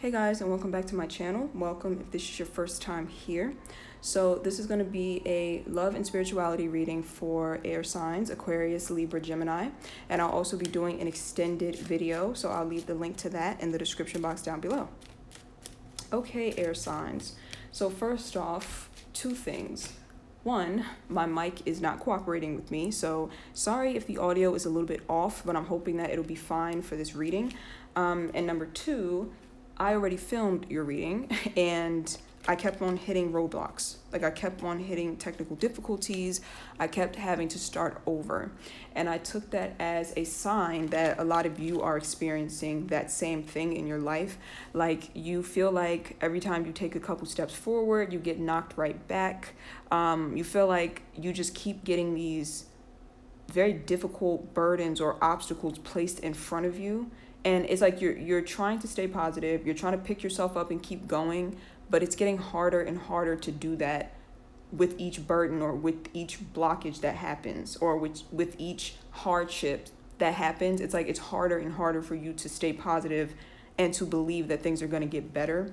Hey guys, and welcome back to my channel. Welcome if this is your first time here. So this is going to be a love and spirituality reading for air signs, Aquarius, Libra, Gemini. And I'll also be doing an extended video, so I'll leave the link to that in the description box down below. Okay, air signs. So first off, two things. One, my mic is not cooperating with me, so sorry if the audio is a little bit off, but I'm hoping that it'll be fine for this reading. And number two, I already filmed your reading and I kept on hitting roadblocks. Like I kept on hitting technical difficulties. I kept having to start over. And I took that as a sign that a lot of you are experiencing that same thing in your life. Like you feel like every time you take a couple steps forward, you get knocked right back. You feel like you just keep getting these very difficult burdens or obstacles placed in front of you. And it's like you're trying to stay positive, you're trying to pick yourself up and keep going, but it's getting harder and harder to do that with each burden or with each blockage that happens or with each hardship that happens. It's like it's harder and harder for you to stay positive and to believe that things are going to get better.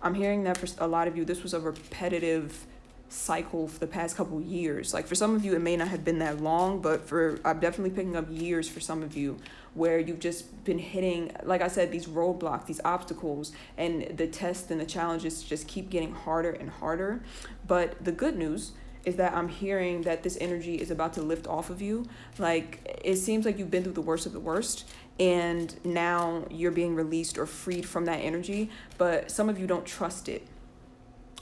I'm hearing that for a lot of you, this was a repetitive cycle for the past couple of years. Like for some of you, it may not have been that long, but I'm definitely picking up years for some of you where you've just been hitting, like I said, these roadblocks, these obstacles, and the tests and the challenges just keep getting harder and harder. But the good news is that I'm hearing that this energy is about to lift off of you. Like it seems like you've been through the worst of the worst, and now you're being released or freed from that energy, but some of you don't trust it.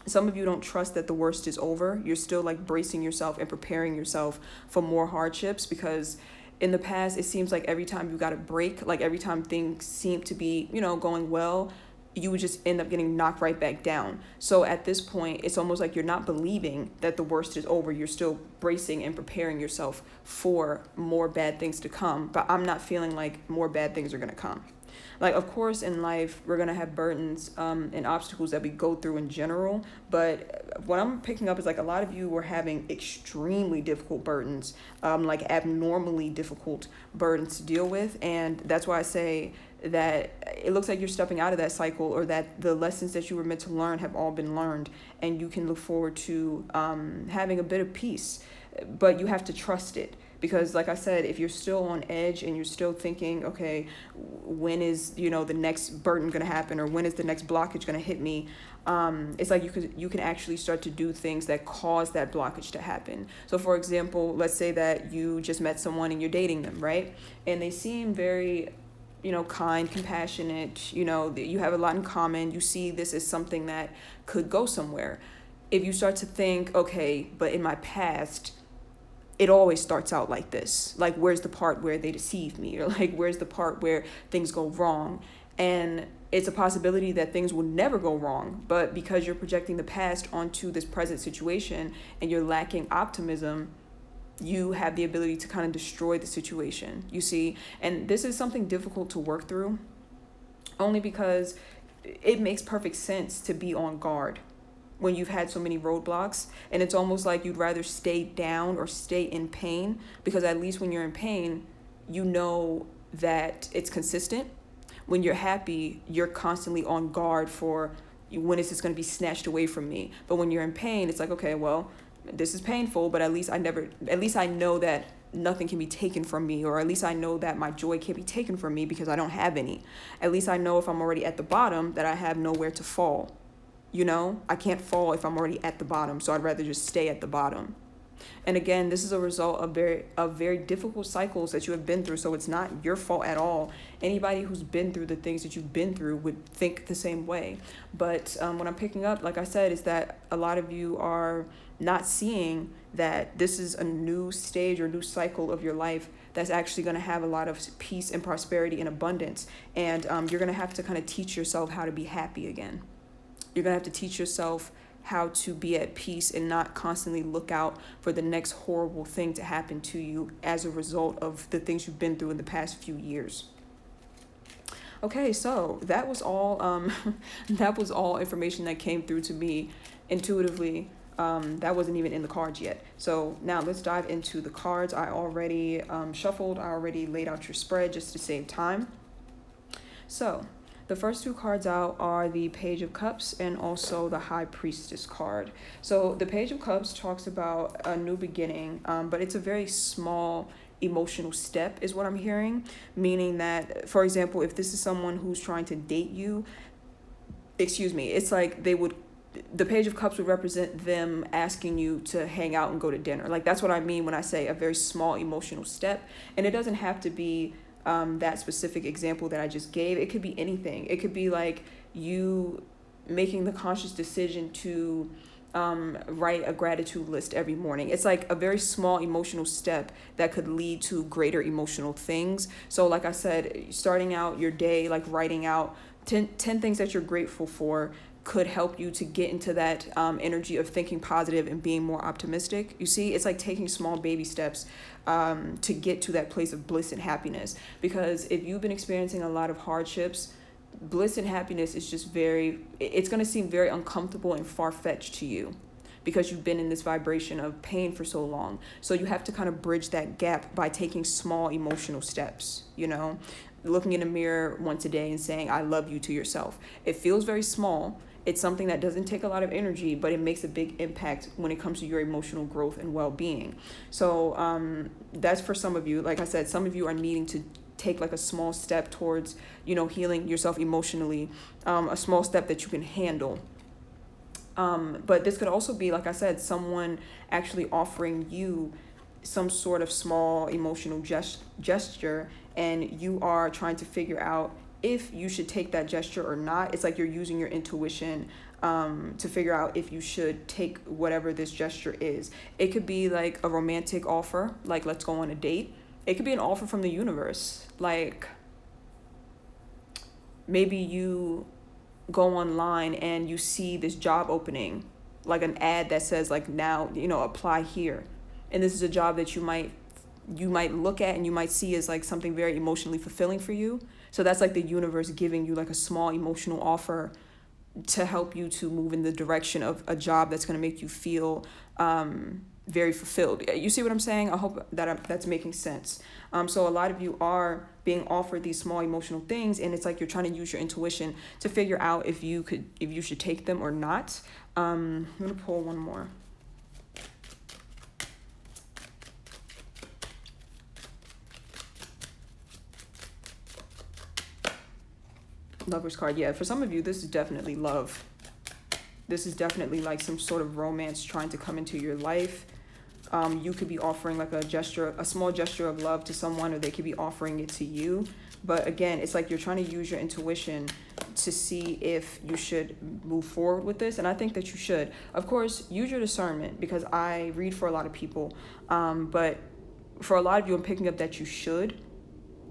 Some of you don't trust that the worst is over. You're still like bracing yourself and preparing yourself for more hardships because in the past, it seems like every time you got a break, like every time things seem to be, going well, you would just end up getting knocked right back down. So at this point, it's almost like you're not believing that the worst is over. You're still bracing and preparing yourself for more bad things to come. But I'm not feeling like more bad things are going to come. Like, of course, in life, we're going to have burdens and obstacles that we go through in general. But what I'm picking up is like a lot of you were having extremely difficult burdens, like abnormally difficult burdens to deal with. And that's why I say that it looks like you're stepping out of that cycle, or that the lessons that you were meant to learn have all been learned. And you can look forward to having a bit of peace. But you have to trust it. Because like I said, if you're still on edge and you're still thinking, okay, when is, the next burden going to happen, or when is the next blockage going to hit me? It's like you can actually start to do things that cause that blockage to happen. So for example, let's say that you just met someone and you're dating them, right? And they seem very, kind, compassionate, you have a lot in common. You see this as something that could go somewhere. If you start to think, okay, but in my past, it always starts out like this. Like, where's the part where they deceive me? Or like, where's the part where things go wrong? And it's a possibility that things will never go wrong. But because you're projecting the past onto this present situation and you're lacking optimism, you have the ability to kind of destroy the situation, you see? And this is something difficult to work through, only because it makes perfect sense to be on guard when you've had so many roadblocks, and it's almost like you'd rather stay down or stay in pain, because at least when you're in pain, you know that it's consistent. When you're happy, you're constantly on guard for when is this going to be snatched away from me. But when you're in pain, it's like, okay, well, this is painful, but at least I know that nothing can be taken from me, or at least I know that my joy can't be taken from me because I don't have any. At least I know if I'm already at the bottom that I have nowhere to fall. I can't fall if I'm already at the bottom, so I'd rather just stay at the bottom. And again, this is a result of very difficult cycles that you have been through, so it's not your fault at all. Anybody who's been through the things that you've been through would think the same way. But what I'm picking up, like I said, is that a lot of you are not seeing that this is a new stage or new cycle of your life that's actually going to have a lot of peace and prosperity and abundance. And you're going to have to kind of teach yourself how to be happy again. You're going to have to teach yourself how to be at peace and not constantly look out for the next horrible thing to happen to you as a result of the things you've been through in the past few years. Okay, so that was all that was all information that came through to me intuitively. That wasn't even in the cards yet. So now let's dive into the cards. I already shuffled. I already laid out your spread just to save time. So the first two cards out are the Page of Cups and also the High Priestess card. So the Page of Cups talks about a new beginning, but it's a very small emotional step is what I'm hearing, meaning that, for example, if this is someone who's trying to date you, it's like the Page of Cups would represent them asking you to hang out and go to dinner. Like, that's what I mean when I say a very small emotional step. And it doesn't have to be that specific example that I just gave. It could be anything. It could be like you making the conscious decision to write a gratitude list every morning. It's like a very small emotional step that could lead to greater emotional things. So like I said, starting out your day, like writing out 10 things that you're grateful for could help you to get into that energy of thinking positive and being more optimistic. You see, it's like taking small baby steps to get to that place of bliss and happiness. Because if you've been experiencing a lot of hardships, bliss and happiness is just it's going to seem very uncomfortable and far-fetched to you because you've been in this vibration of pain for so long. So you have to kind of bridge that gap by taking small emotional steps, looking in the mirror once a day and saying, I love you to yourself. It feels very small. It's something that doesn't take a lot of energy, but it makes a big impact when it comes to your emotional growth and well-being. So that's for some of you. Like I said, some of you are needing to take like a small step towards, healing yourself emotionally, a small step that you can handle. But this could also be, like I said, someone actually offering you some sort of small emotional gesture, and you are trying to figure out if you should take that gesture or not. It's like you're using your intuition to figure out if you should take whatever this gesture is. It could be like a romantic offer, like let's go on a date. It could be an offer from the universe. Like maybe you go online and you see this job opening, like an ad that says like now, apply here. And this is a job that you might look at and you might see as like something very emotionally fulfilling for you. So that's like the universe giving you like a small emotional offer to help you to move in the direction of a job that's going to make you feel very fulfilled. You see what I'm saying? I hope that that's making sense. So a lot of you are being offered these small emotional things, and it's like you're trying to use your intuition to figure out if you should take them or not. I'm going to pull one more. Lover's card. Yeah, for some of you, this is definitely love. This is definitely like some sort of romance trying to come into your life. You could be offering like a small gesture of love to someone, or they could be offering it to you. But again, it's like you're trying to use your intuition to see if you should move forward with this. And I think that you should. Of course, use your discernment, because I read for a lot of people. But for a lot of you, I'm picking up that you should.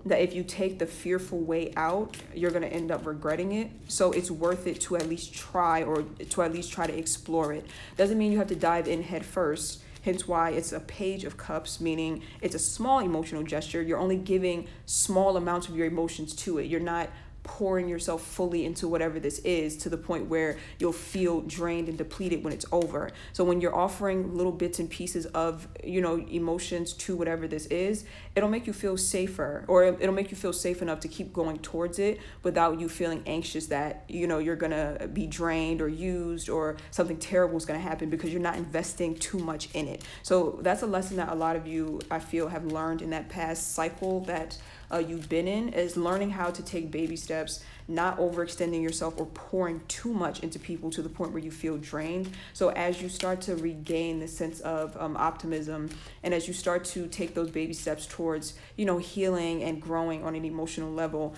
That if you take the fearful way out, you're going to end up regretting it. So it's worth it to at least try, or to at least try to explore it. Doesn't mean you have to dive in head first. Hence why it's a Page of Cups, meaning it's a small emotional gesture. You're only giving small amounts of your emotions to it. You're not pouring yourself fully into whatever this is to the point where you'll feel drained and depleted when it's over. So when you're offering little bits and pieces of, emotions to whatever this is, it'll make you feel safer, or it'll make you feel safe enough to keep going towards it without you feeling anxious that, you're going to be drained or used, or something terrible is going to happen because you're not investing too much in it. So that's a lesson that a lot of you, I feel, have learned in that past cycle that you've been in, is learning how to take baby steps, not overextending yourself or pouring too much into people to the point where you feel drained. So as you start to regain the sense of optimism, and as you start to take those baby steps towards, healing and growing on an emotional level,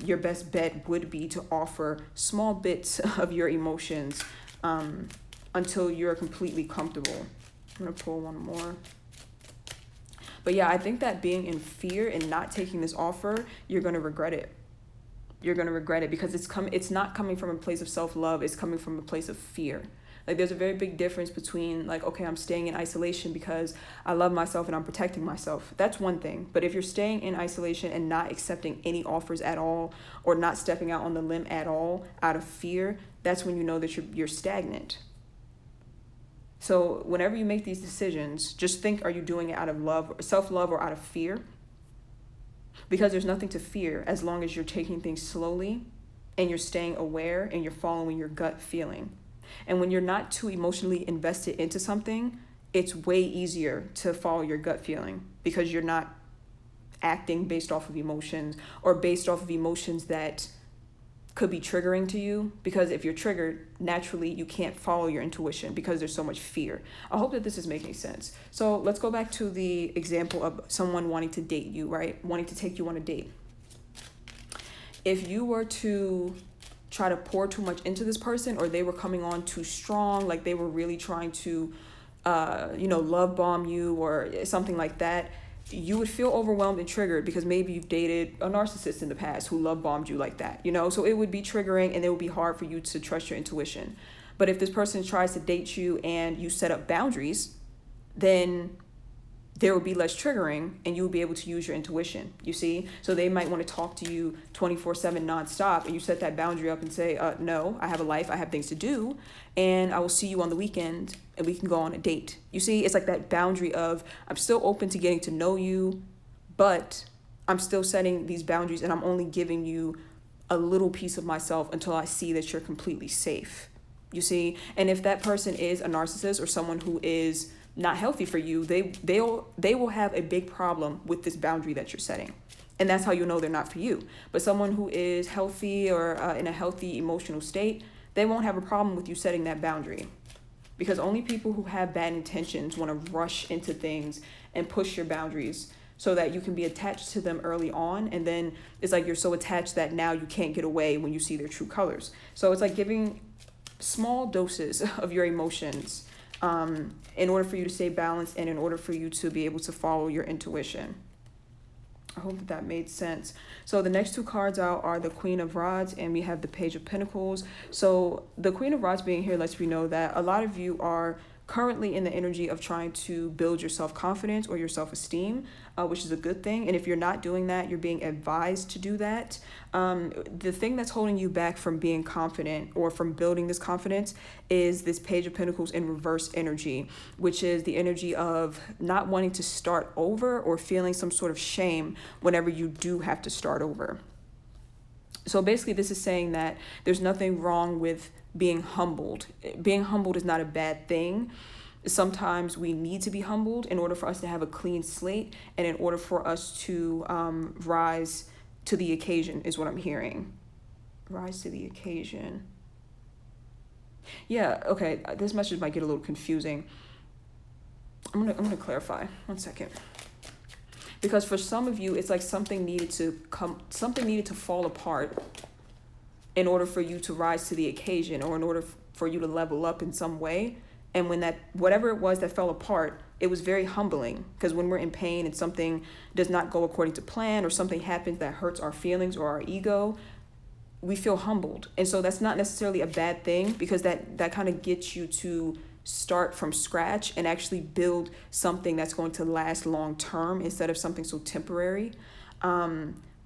your best bet would be to offer small bits of your emotions until you're completely comfortable. I'm going to pull one more. But yeah, I think that being in fear and not taking this offer, you're going to regret it. You're going to regret it because it's not coming from a place of self-love. It's coming from a place of fear. Like, there's a very big difference between like, okay, I'm staying in isolation because I love myself and I'm protecting myself. That's one thing. But if you're staying in isolation and not accepting any offers at all, or not stepping out on the limb at all out of fear, that's when you know that you're stagnant. So whenever you make these decisions, just think, are you doing it out of love, self-love, or out of fear? Because there's nothing to fear as long as you're taking things slowly and you're staying aware and you're following your gut feeling. And when you're not too emotionally invested into something, it's way easier to follow your gut feeling because you're not acting based off of emotions or based off of emotions that could be triggering to you, because if you're triggered, naturally you can't follow your intuition because there's so much fear. I hope that this is making sense. So let's go back to the example of someone wanting to date you, right? Wanting to take you on a date. If you were to try to pour too much into this person, or they were coming on too strong, like they were really trying to, love bomb you or something like that, you would feel overwhelmed and triggered because maybe you've dated a narcissist in the past who love bombed you like that, so it would be triggering and it would be hard for you to trust your intuition. But if this person tries to date you and you set up boundaries, then there will be less triggering and you'll be able to use your intuition, you see? So they might want to talk to you 24/7 nonstop, and you set that boundary up and say, no, I have a life, I have things to do, and I will see you on the weekend and we can go on a date. You see, it's like that boundary of, I'm still open to getting to know you, but I'm still setting these boundaries and I'm only giving you a little piece of myself until I see that you're completely safe, you see? And if that person is a narcissist or someone who is not healthy for you, they will have a big problem with this boundary that you're setting. And that's how you know they're not for you. But someone who is healthy or in a healthy emotional state, they won't have a problem with you setting that boundary. Because only people who have bad intentions want to rush into things and push your boundaries so that you can be attached to them early on. And then it's like you're so attached that now you can't get away when you see their true colors. So it's like giving small doses of your emotions in order for you to stay balanced and in order for you to be able to follow your intuition. I hope that made sense. So the next two cards out are the Queen of Rods and we have the Page of Pentacles. So the Queen of Rods being here lets me know that a lot of you are currently in the energy of trying to build your self-confidence or your self-esteem, which is a good thing. And if you're not doing that, you're being advised to do that. The thing that's holding you back from being confident or from building this confidence is this Page of Pentacles in reverse energy, which is the energy of not wanting to start over or feeling some sort of shame whenever you do have to start over. So basically this is saying that there's nothing wrong with being humbled. Being humbled is not a bad thing. Sometimes we need to be humbled in order for us to have a clean slate and in order for us to rise to the occasion is what I'm hearing. Rise to the occasion. Yeah, okay, this message might get a little confusing. I'm gonna clarify. 1 second. Because for some of you, it's like something needed to fall apart in order for you to rise to the occasion or in order for you to level up in some way. And when that, whatever it was that fell apart, it was very humbling, because when we're in pain and something does not go according to plan or something happens that hurts our feelings or our ego, we feel humbled. And so that's not necessarily a bad thing, because that kind of gets you to start from scratch and actually build something that's going to last long term instead of something so temporary.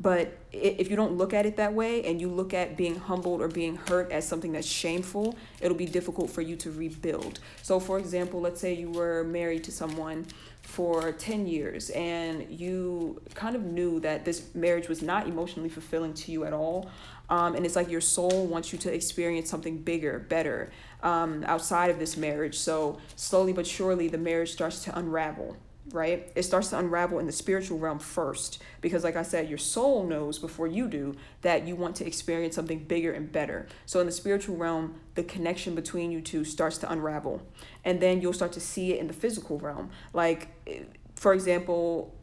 But if you don't look at it that way and you look at being humbled or being hurt as something that's shameful, it'll be difficult for you to rebuild. So for example, let's say you were married to someone for 10 years and you kind of knew that this marriage was not emotionally fulfilling to you at all. And it's like your soul wants you to experience something bigger, better outside of this marriage. So slowly but surely the marriage starts to unravel. Right? It starts to unravel in the spiritual realm first, because like I said, your soul knows before you do that you want to experience something bigger and better. So in the spiritual realm, the connection between you two starts to unravel, and then you'll start to see it in the physical realm. Like, for example,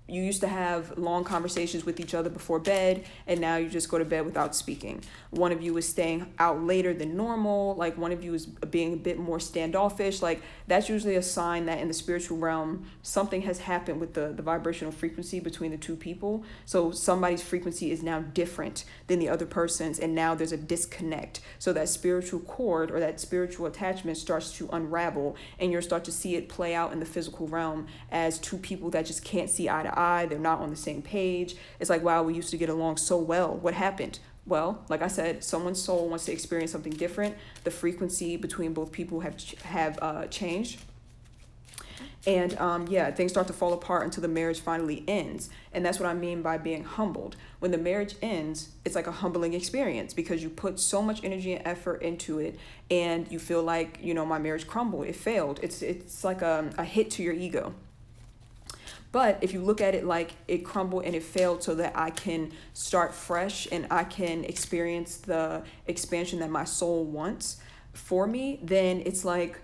you used to have long conversations with each other before bed, and now you just go to bed without speaking. One of you is staying out later than normal. Like one of you is being a bit more standoffish. Like that's usually a sign that in the spiritual realm, something has happened with the vibrational frequency between the two people. So somebody's frequency is now different than the other person's, and now there's a disconnect. So that spiritual cord or that spiritual attachment starts to unravel, and you'll start to see it play out in the physical realm as two people that just can't see eye to eye. They're not on the same page. It's like, wow, we used to get along so well. What happened? Well, like I said, someone's soul wants to experience something different. The frequency between both people have changed. And yeah, things start to fall apart until the marriage finally ends. And that's what I mean by being humbled. When the marriage ends, it's like a humbling experience because you put so much energy and effort into it, and you feel like, my marriage crumbled, it failed. It's like a hit to your ego. But if you look at it like it crumbled and it failed so that I can start fresh and I can experience the expansion that my soul wants for me, then it's like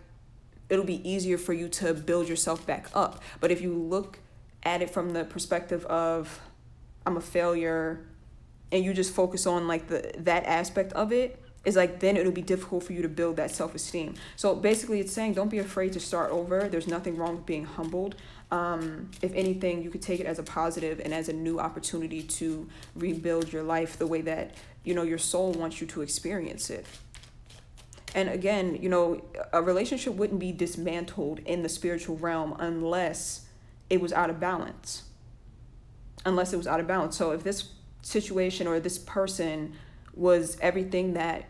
it'll be easier for you to build yourself back up. But if you look at it from the perspective of I'm a failure and you just focus on like that aspect of it, is like then it'll be difficult for you to build that self-esteem. So basically it's saying don't be afraid to start over. There's nothing wrong with being humbled. If anything, you could take it as a positive and as a new opportunity to rebuild your life the way that your soul wants you to experience it. And again, a relationship wouldn't be dismantled in the spiritual realm unless it was out of balance. So if this situation or this person was everything that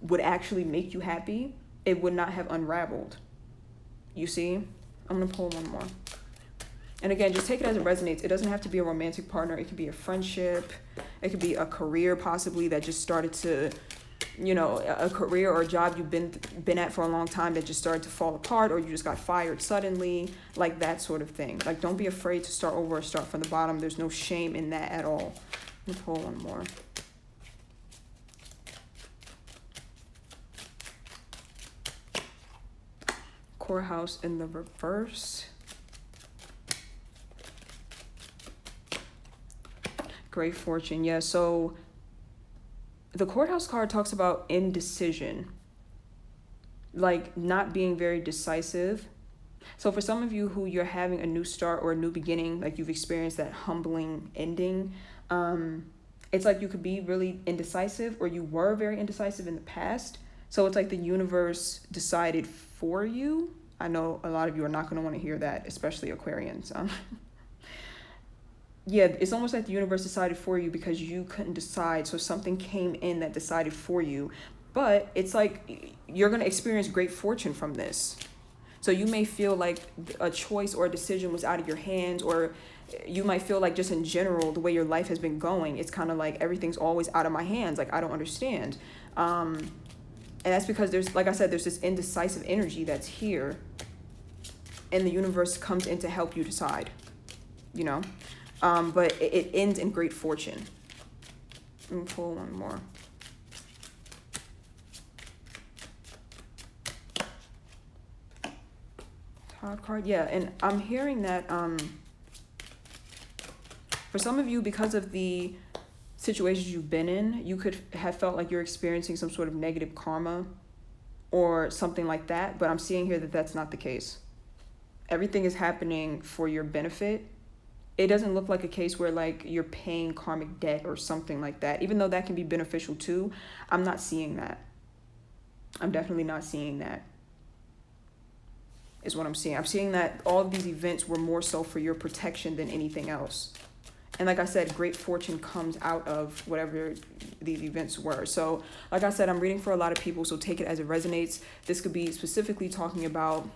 would actually make you happy, it would not have unraveled. You see? I'm going to pull one more. And again, just take it as it resonates. It doesn't have to be a romantic partner. It could be a friendship. It could be a career possibly that just started to, a career or a job you've been at for a long time that just started to fall apart, or you just got fired suddenly, like that sort of thing. Like, don't be afraid to start over or start from the bottom. There's no shame in that at all. Let me pull one more. Courthouse in the reverse. Great fortune. Yeah, so the courthouse card talks about indecision, like not being very decisive. So for some of you who you're having a new start or a new beginning, like you've experienced that humbling ending, it's like you could be really indecisive, or you were very indecisive in the past. So it's like the universe decided for you. I know a lot of you are not going to want to hear that, especially Aquarians. Yeah, it's almost like the universe decided for you because you couldn't decide. So something came in that decided for you. But it's like you're going to experience great fortune from this. So you may feel like a choice or a decision was out of your hands, or you might feel like just in general, the way your life has been going, it's kind of like everything's always out of my hands. Like, I don't understand. And that's because there's, like I said, there's this indecisive energy that's here, and the universe comes in to help you decide, but it ends in great fortune. Let me pull one more. Tarot card. Yeah, and I'm hearing that for some of you, because of the situations you've been in, you could have felt like you're experiencing some sort of negative karma or something like that. But I'm seeing here that that's not the case. Everything is happening for your benefit. It doesn't look like a case where like you're paying karmic debt or something like that, even though that can be beneficial too. I'm not seeing that. I'm definitely not seeing that, is what I'm seeing. I'm seeing that all of these events were more so for your protection than anything else. And like I said, great fortune comes out of whatever these events were. So like I said, I'm reading for a lot of people, so take it as it resonates. This could be specifically talking about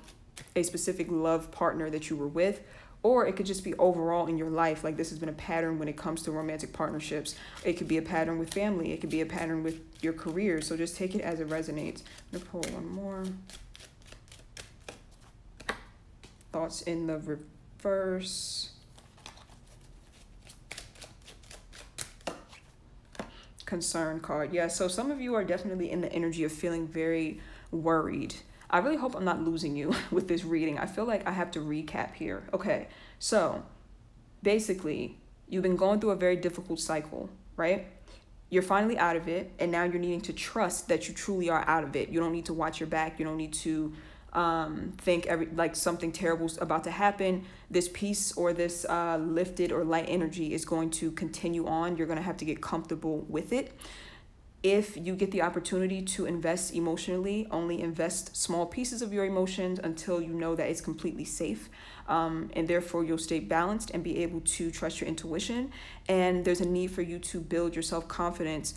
a specific love partner that you were with, or it could just be overall in your life. Like, this has been a pattern when it comes to romantic partnerships. It could be a pattern with family. It could be a pattern with your career. So just take it as it resonates. I'm going to pull one more. Thoughts in the reverse. Concern card. Yeah, so some of you are definitely in the energy of feeling very worried. I really hope I'm not losing you with this reading. I feel like I have to recap here. Okay, so basically, you've been going through a very difficult cycle, right? You're finally out of it, and now you're needing to trust that you truly are out of it. You don't need to watch your back. You don't need to think like something terrible's about to happen. This peace or this lifted or light energy is going to continue on. You're going to have to get comfortable with it. If you get the opportunity to invest emotionally, only invest small pieces of your emotions until you know that it's completely safe. And therefore, you'll stay balanced and be able to trust your intuition. And there's a need for you to build your self-confidence,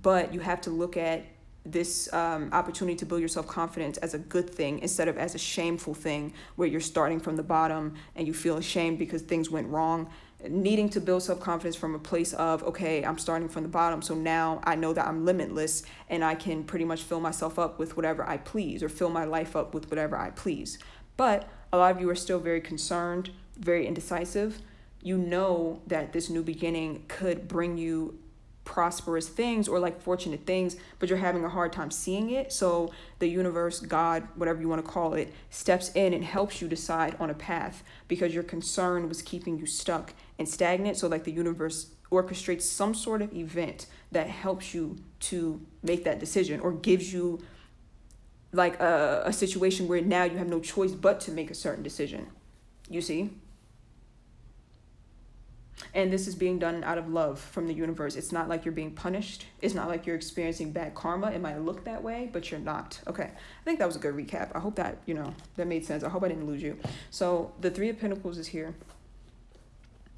but you have to look at this opportunity to build your self-confidence as a good thing instead of as a shameful thing where you're starting from the bottom and you feel ashamed because things went wrong. Needing to build self-confidence from a place of, okay, I'm starting from the bottom, so now I know that I'm limitless and I can pretty much fill myself up with whatever I please, or fill my life up with whatever I please. But a lot of you are still very concerned, very indecisive. You know that this new beginning could bring you prosperous things or like fortunate things, but you're having a hard time seeing it. So the universe, God, whatever you want to call it, steps in and helps you decide on a path because your concern was keeping you stuck and stagnant. So like the universe orchestrates some sort of event that helps you to make that decision, or gives you like a situation where now you have no choice but to make a certain decision. You see? And this is being done out of love from the universe. It's not like you're being punished. It's not like you're experiencing bad karma. It might look that way, but you're not. Okay, I think that was a good recap. I hope that, that made sense. I hope I didn't lose you. So the Three of Pentacles is here,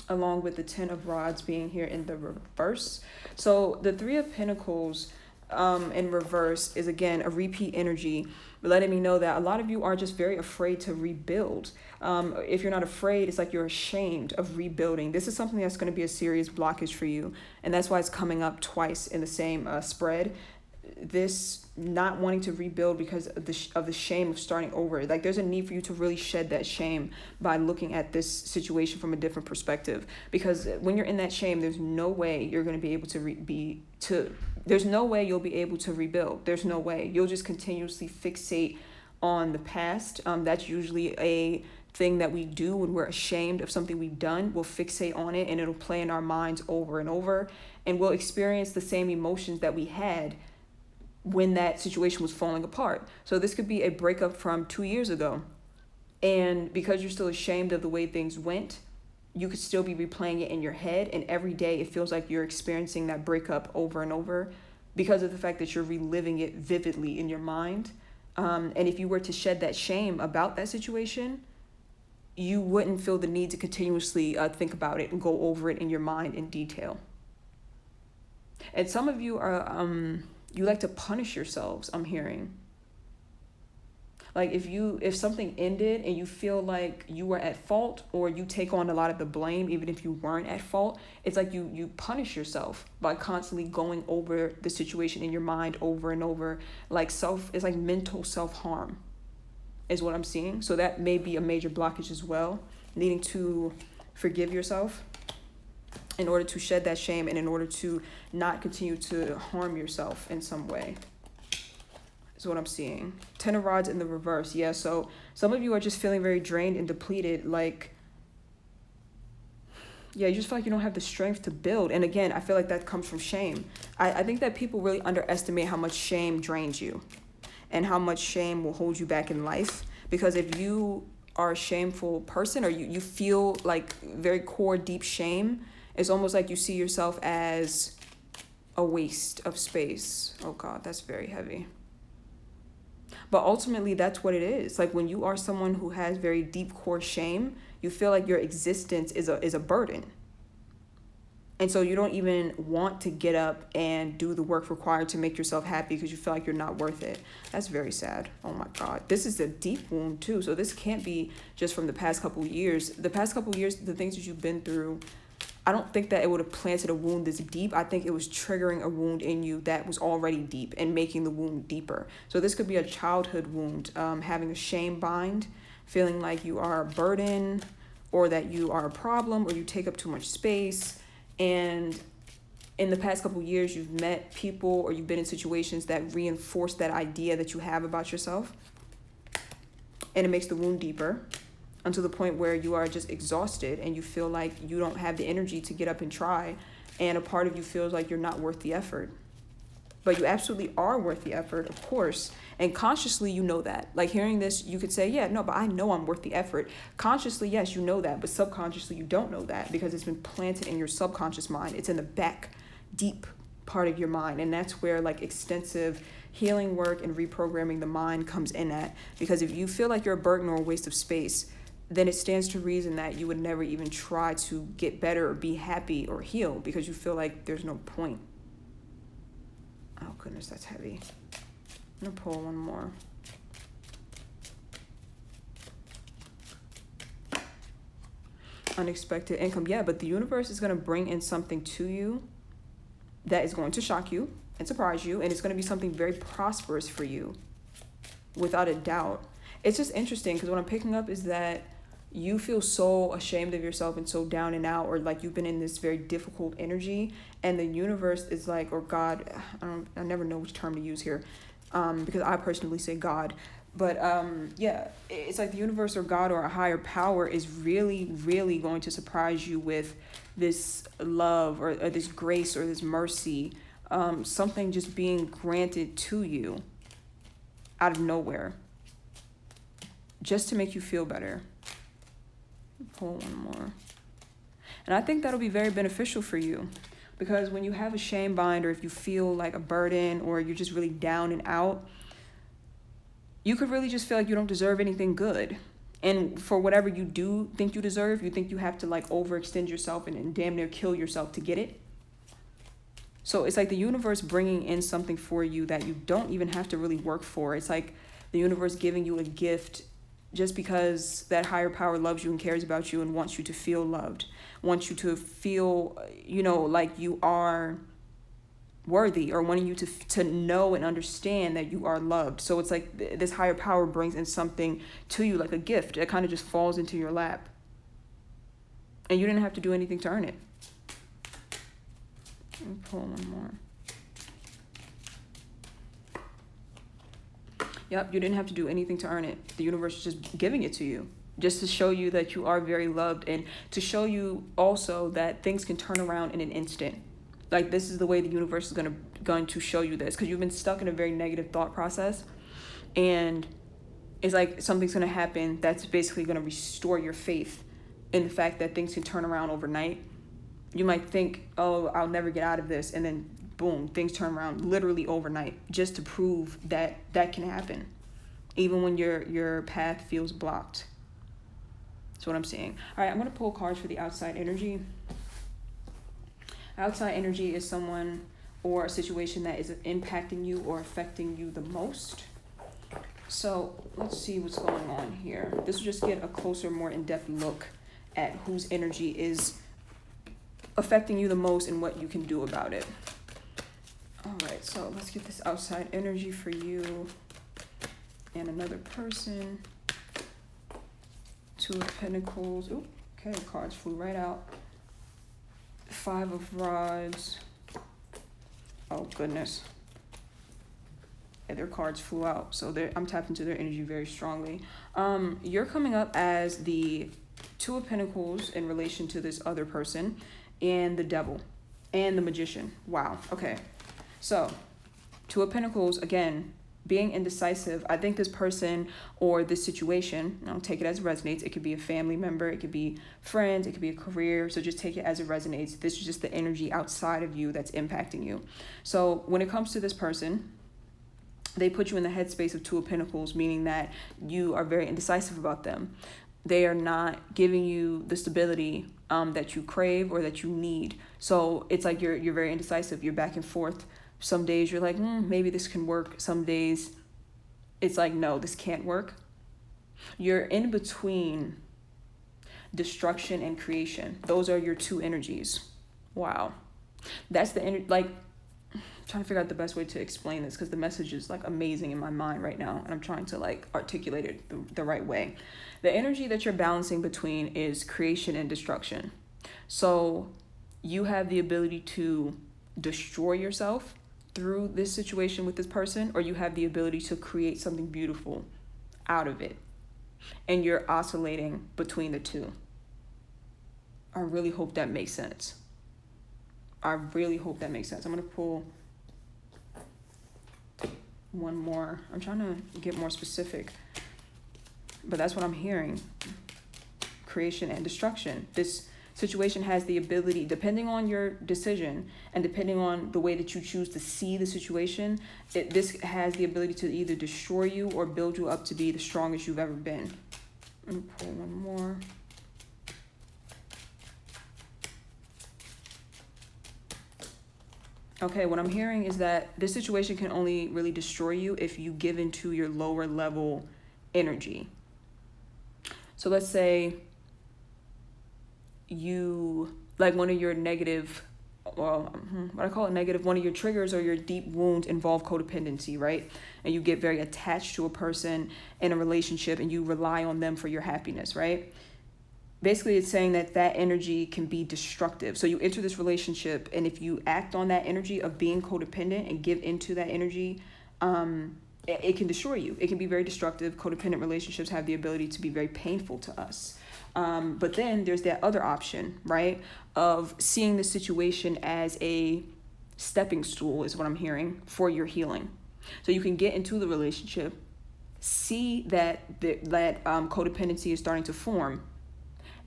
along with the Ten of Rods being here in the reverse. So the Three of Pentacles in reverse is, again, a repeat energy, letting me know that a lot of you are just very afraid to rebuild. If you're not afraid, it's like you're ashamed of rebuilding. This is something that's going to be a serious blockage for you, and that's why it's coming up twice in the same spread. This not wanting to rebuild because of the shame of starting over. Like, there's a need for you to really shed that shame by looking at this situation from a different perspective, because when you're in that shame, there's no way you're going to be able to there's no way you'll be able to rebuild. There's no way. You'll just continuously fixate on the past. That's usually a thing that we do when we're ashamed of something we've done. We'll fixate on it and it'll play in our minds over and over, and we'll experience the same emotions that we had when that situation was falling apart. So this could be a breakup from 2 years ago, and because you're still ashamed of the way things went, you could still be replaying it in your head, and every day it feels like you're experiencing that breakup over and over because of the fact that you're reliving it vividly in your mind. And if you were to shed that shame about that situation, you wouldn't feel the need to continuously think about it and go over it in your mind in detail. And some of you are you like to punish yourselves, I'm hearing. Like if something ended and you feel like you were at fault, or you take on a lot of the blame even if you weren't at fault, it's like you punish yourself by constantly going over the situation in your mind over and over. It's like mental self-harm is what I'm seeing. So that may be a major blockage as well, needing to forgive yourself in order to shed that shame and in order to not continue to harm yourself in some way. Is what I'm seeing. Ten of Rods in the reverse. Yeah, so some of you are just feeling very drained and depleted. You just feel like you don't have the strength to build. And again, I feel like that comes from shame. I think that people really underestimate how much shame drains you and how much shame will hold you back in life. Because if you are a shameful person, or you feel like very core, deep shame, it's almost like you see yourself as a waste of space. Oh God, that's very heavy. But ultimately, that's what it is. Like, when you are someone who has very deep core shame, you feel like your existence is a burden. And so you don't even want to get up and do the work required to make yourself happy because you feel like you're not worth it. That's very sad. Oh my God. This is a deep wound too. So this can't be just from the past couple of years. The past couple of years, the things that you've been through, I don't think that it would have planted a wound this deep. I think it was triggering a wound in you that was already deep and making the wound deeper. So this could be a childhood wound, having a shame bind, feeling like you are a burden, or that you are a problem, or you take up too much space. And in the past couple of years, you've met people or you've been in situations that reinforce that idea that you have about yourself. And it makes the wound deeper, until the point where you are just exhausted and you feel like you don't have the energy to get up and try, and a part of you feels like you're not worth the effort. But you absolutely are worth the effort, of course, and consciously you know that. Like, hearing this, you could say, yeah, no, but I know I'm worth the effort. Consciously, yes, you know that, but subconsciously you don't know that because it's been planted in your subconscious mind. It's in the back, deep part of your mind, and that's where like extensive healing work and reprogramming the mind comes in at. Because if you feel like you're a burden or a waste of space, then it stands to reason that you would never even try to get better or be happy or heal, because you feel like there's no point. Oh goodness, that's heavy. I'm gonna pull one more. Unexpected income. Yeah, but the universe is going to bring in something to you that is going to shock you and surprise you, and it's going to be something very prosperous for you, without a doubt. It's just interesting because what I'm picking up is that you feel so ashamed of yourself and so down and out, or like you've been in this very difficult energy, and the universe is like, or God, I never know which term to use here, because I personally say God. But yeah, it's like the universe or God or a higher power is really, really going to surprise you with this love or this grace or this mercy, something just being granted to you out of nowhere, just to make you feel better. Pull one more. And I think that'll be very beneficial for you, because when you have a shame bind, or if you feel like a burden, or you're just really down and out, you could really just feel like you don't deserve anything good. And for whatever you do think you deserve, you think you have to like overextend yourself and damn near kill yourself to get it. So it's like the universe bringing in something for you that you don't even have to really work for. It's like the universe giving you a gift just because that higher power loves you and cares about you and wants you to feel loved, wants you to feel, like you are worthy, or wanting you to know and understand that you are loved. So it's like this higher power brings in something to you, like a gift that kind of just falls into your lap, and you didn't have to do anything to earn it. Let me pull one more. Yep, you didn't have to do anything to earn it. The universe is just giving it to you, just to show you that you are very loved, and to show you also that things can turn around in an instant. Like, this is the way the universe is going to show you this, because you've been stuck in a very negative thought process, and it's like something's going to happen that's basically going to restore your faith in the fact that things can turn around overnight. You might think, oh, I'll never get out of this, and then boom, things turn around literally overnight, just to prove that that can happen, even when your path feels blocked. That's what I'm saying. All right, I'm going to pull cards for the outside energy. Outside energy is someone or a situation that is impacting you or affecting you the most. So let's see what's going on here. This will just get a closer, more in-depth look at whose energy is affecting you the most and what you can do about it. All right, so let's get this outside energy for you and another person. Two of Pentacles. Ooh, okay, cards flew right out. Five of Rods. Oh, goodness. Yeah, their cards flew out. So I'm tapped into their energy very strongly. You're coming up as the Two of Pentacles in relation to this other person, and the Devil, and the Magician. Wow, okay. So, Two of Pentacles, again, being indecisive. I think this person or this situation, take it as it resonates. It could be a family member, it could be friends, it could be a career. So just take it as it resonates. This is just the energy outside of you that's impacting you. So when it comes to this person, they put you in the headspace of Two of Pentacles, meaning that you are very indecisive about them. They are not giving you the stability that you crave or that you need. So it's like you're very indecisive. You're back and forth. Some days you're like, maybe this can work. Some days it's like, no, this can't work. You're in between destruction and creation. Those are your two energies. Wow. That's the energy. Like, I'm trying to figure out the best way to explain this, because the message is like amazing in my mind right now, and I'm trying to like articulate it the right way. The energy that you're balancing between is creation and destruction. So you have the ability to destroy yourself through this situation with this person, or you have the ability to create something beautiful out of it. And you're oscillating between the two. I really hope that makes sense. I really hope that makes sense. I'm going to pull one more. I'm trying to get more specific, but that's what I'm hearing. Creation and destruction. This situation has the ability, depending on your decision and depending on the way that you choose to see the situation, this has the ability to either destroy you or build you up to be the strongest you've ever been. Let me pull one more. Okay, what I'm hearing is that this situation can only really destroy you if you give into your lower level energy. So let's say you, like, one of your negative, what I call it negative, one of your triggers or your deep wounds involve codependency, right? And you get very attached to a person in a relationship and you rely on them for your happiness, right? Basically, it's saying that that energy can be destructive. So you enter this relationship, and if you act on that energy of being codependent and give into that energy, it can destroy you. It can be very destructive. Codependent relationships have the ability to be very painful to us. But then there's that other option, right, of seeing the situation as a stepping stool, is what I'm hearing, for your healing. So you can get into the relationship, see that codependency is starting to form,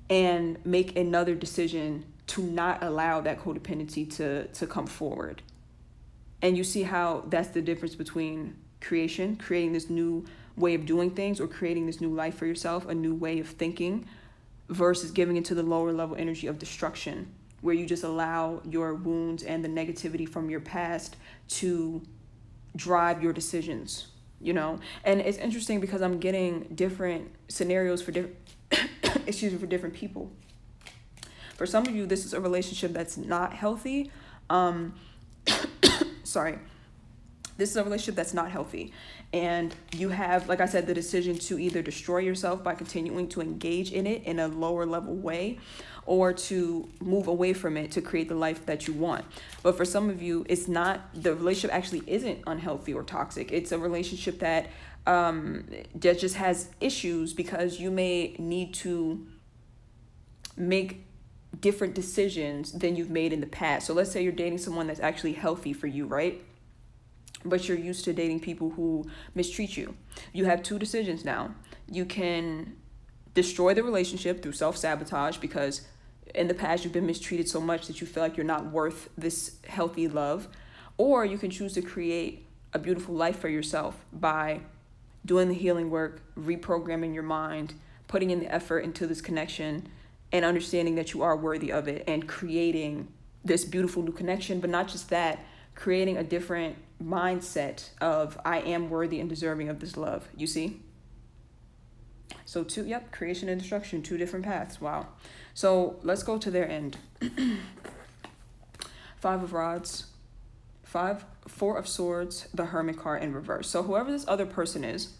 and make another decision to not allow that codependency to come forward. And you see how that's the difference between creating this new way of doing things, or creating this new life for yourself, a new way of thinking, versus giving into the lower level energy of destruction, where you just allow your wounds and the negativity from your past to drive your decisions, you know? And it's interesting because I'm getting different scenarios for different for different people. For some of you, this is a relationship that's not healthy. Sorry. This is a relationship that's not healthy. And you have, like I said, the decision to either destroy yourself by continuing to engage in it in a lower level way, or to move away from it to create the life that you want. But for some of you, it's not, the relationship actually isn't unhealthy or toxic. It's a relationship that just has issues because you may need to make different decisions than you've made in the past. So let's say you're dating someone that's actually healthy for you, right? But you're used to dating people who mistreat you. You have two decisions now. You can destroy the relationship through self-sabotage because in the past you've been mistreated so much that you feel like you're not worth this healthy love. Or you can choose to create a beautiful life for yourself by doing the healing work, reprogramming your mind, putting in the effort into this connection, and understanding that you are worthy of it, and creating this beautiful new connection. But not just that, creating a different mindset of I am worthy and deserving of this love. You see? So creation and destruction, two different paths. Wow. So let's go to their end. 5 of Rods, 4 of Swords, the Hermit card in reverse. So whoever this other person is,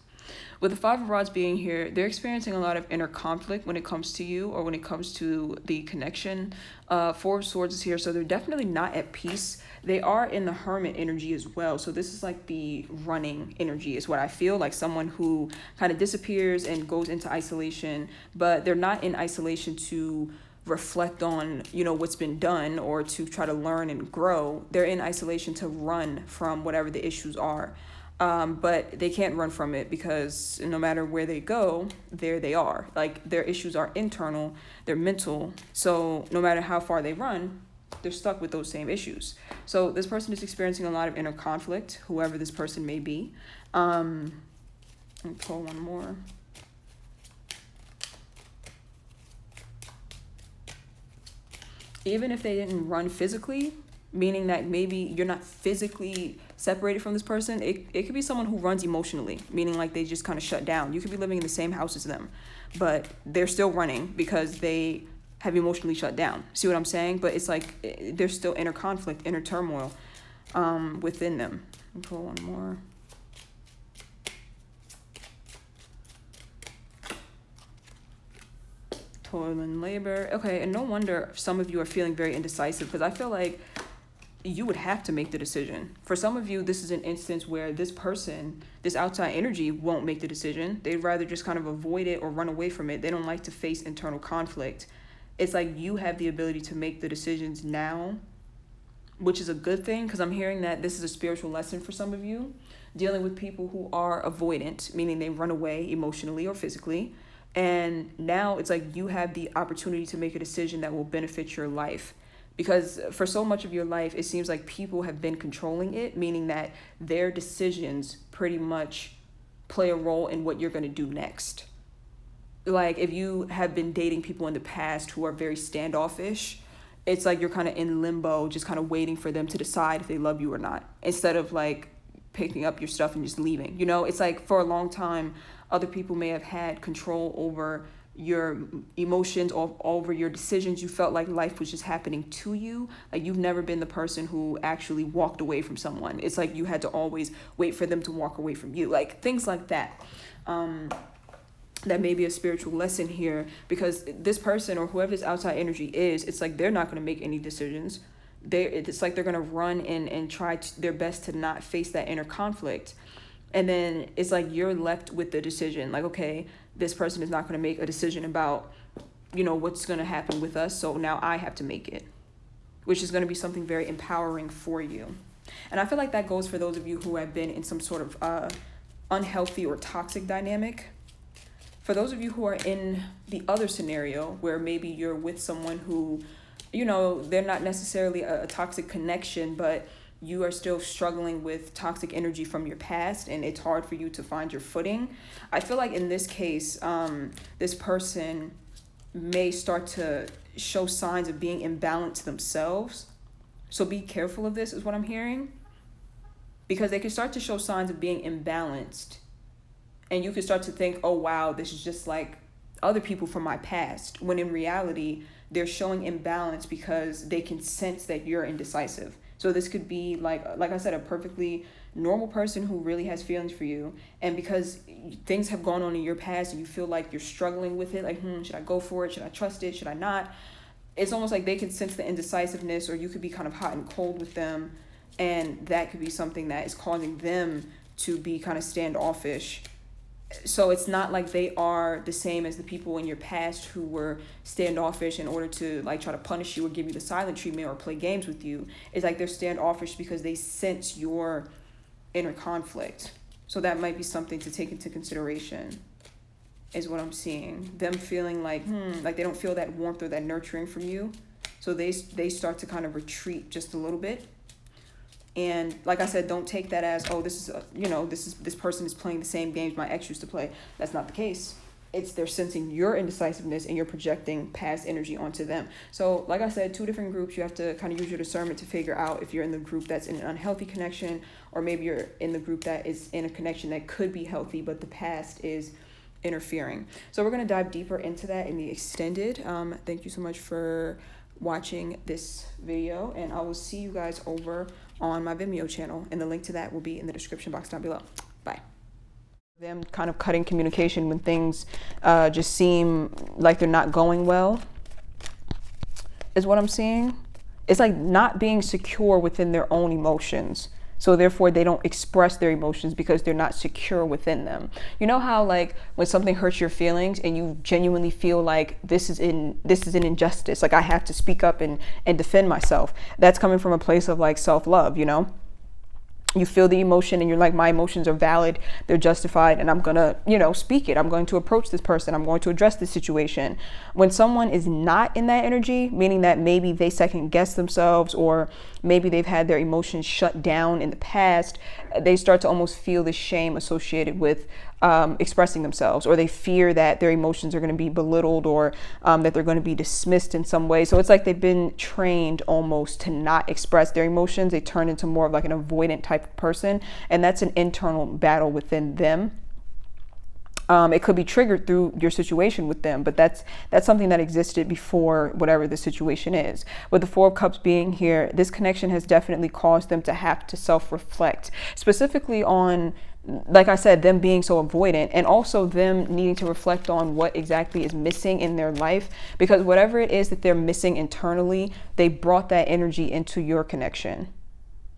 with the 5 of Rods being here, they're experiencing a lot of inner conflict when it comes to you, or when it comes to the connection. 4 of Swords is here, so they're definitely not at peace. They are in the Hermit energy as well. So this is like the running energy is what I feel, like someone who kind of disappears and goes into isolation, but they're not in isolation to reflect on, what's been done or to try to learn and grow. They're in isolation to run from whatever the issues are. But they can't run from it because no matter where they go, there they are. Like, their issues are internal, they're mental. So no matter how far they run, they're stuck with those same issues. So this person is experiencing a lot of inner conflict, whoever this person may be. Let me pull one more. Even if they didn't run physically, meaning that maybe you're not physically separated from this person, it could be someone who runs emotionally, meaning like they just kind of shut down. You could be living in the same house as them, but they're still running because they have emotionally shut down. See what I'm saying? But it's like there's still inner conflict, inner turmoil within them. Let me pull one more. Toil and labor. Okay, and no wonder some of you are feeling very indecisive, because I feel like you would have to make the decision. For some of you, this is an instance where this person, this outside energy, won't make the decision. They'd rather just kind of avoid it or run away from it. They don't like to face internal conflict. It's like you have the ability to make the decisions now, which is a good thing, because I'm hearing that this is a spiritual lesson for some of you, dealing with people who are avoidant, meaning they run away emotionally or physically. And now it's like you have the opportunity to make a decision that will benefit your life. Because for so much of your life, it seems like people have been controlling it, meaning that their decisions pretty much play a role in what you're going to do next. Like, if you have been dating people in the past who are very standoffish, it's like you're kind of in limbo, just kind of waiting for them to decide if they love you or not, instead of like picking up your stuff and just leaving. You know, it's like for a long time, other people may have had control over your emotions or over your decisions. You felt like life was just happening to you. Like you've never been the person who actually walked away from someone. It's like you had to always wait for them to walk away from you, like things like that. That may be a spiritual lesson here, because this person or whoever this outside energy is, it's like they're not going to make any decisions. It's like they're going to run and try their best to not face that inner conflict. And then it's like you're left with the decision, like, okay, this person is not going to make a decision about, you know, what's going to happen with us. So now I have to make it, which is going to be something very empowering for you. And I feel like that goes for those of you who have been in some sort of unhealthy or toxic dynamic. For those of you who are in the other scenario where maybe you're with someone who, you know, they're not necessarily a toxic connection, but you are still struggling with toxic energy from your past and it's hard for you to find your footing. I feel like in this case, this person may start to show signs of being imbalanced themselves. So be careful of this, is what I'm hearing. Because they can start to show signs of being imbalanced. And you can start to think, oh, wow, this is just like other people from my past. When in reality, they're showing imbalance because they can sense that you're indecisive. So this could be like I said, a perfectly normal person who really has feelings for you. And because things have gone on in your past and you feel like you're struggling with it, like, should I go for it? Should I trust it? Should I not? It's almost like they can sense the indecisiveness, or you could be kind of hot and cold with them. And that could be something that is causing them to be kind of standoffish. So it's not like they are the same as the people in your past who were standoffish in order to like try to punish you or give you the silent treatment or play games with you. It's like they're standoffish because they sense your inner conflict. So that might be something to take into consideration, is what I'm seeing. Them feeling like, like they don't feel that warmth or that nurturing from you. So they start to kind of retreat just a little bit. And like I said, don't take that as, oh, this person is playing the same games my ex used to play. That's not the case. It's they're sensing your indecisiveness and you're projecting past energy onto them. So like I said, 2 different groups. You have to kind of use your discernment to figure out if you're in the group that's in an unhealthy connection, or maybe you're in the group that is in a connection that could be healthy, but the past is interfering. So we're going to dive deeper into that in the extended. Thank you so much for watching this video, and I will see you guys over on my Vimeo channel, and the link to that will be in the description box down below. Bye. Them kind of cutting communication when things just seem like they're not going well is what I'm seeing. It's like not being secure within their own emotions. So therefore they don't express their emotions because they're not secure within them. You know how like when something hurts your feelings and you genuinely feel like this is an injustice, like I have to speak up and defend myself. That's coming from a place of like self-love, you know? You feel the emotion and you're like, my emotions are valid, they're justified, and I'm gonna, speak it. I'm going to approach this person. I'm going to address this situation. When someone is not in that energy, meaning that maybe they second guess themselves, or maybe they've had their emotions shut down in the past, they start to almost feel the shame associated with expressing themselves, or they fear that their emotions are going to be belittled, or that they're going to be dismissed in some way. So it's like they've been trained almost to not express their emotions. They turn into more of like an avoidant type of person, and that's an internal battle within them. It could be triggered through your situation with them, but that's something that existed before whatever the situation is. With the 4 of Cups being here, this connection has definitely caused them to have to self-reflect, specifically on, like I said, them being so avoidant, and also them needing to reflect on what exactly is missing in their life, because whatever it is that they're missing internally, they brought that energy into your connection.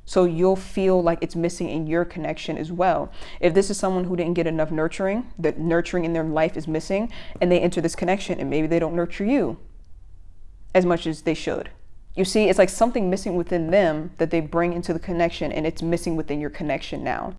So you'll feel like it's missing in your connection as well. If this is someone who didn't get enough nurturing, that nurturing in their life is missing, and they enter this connection and maybe they don't nurture you as much as they should. You see, it's like something missing within them that they bring into the connection, and it's missing within your connection now.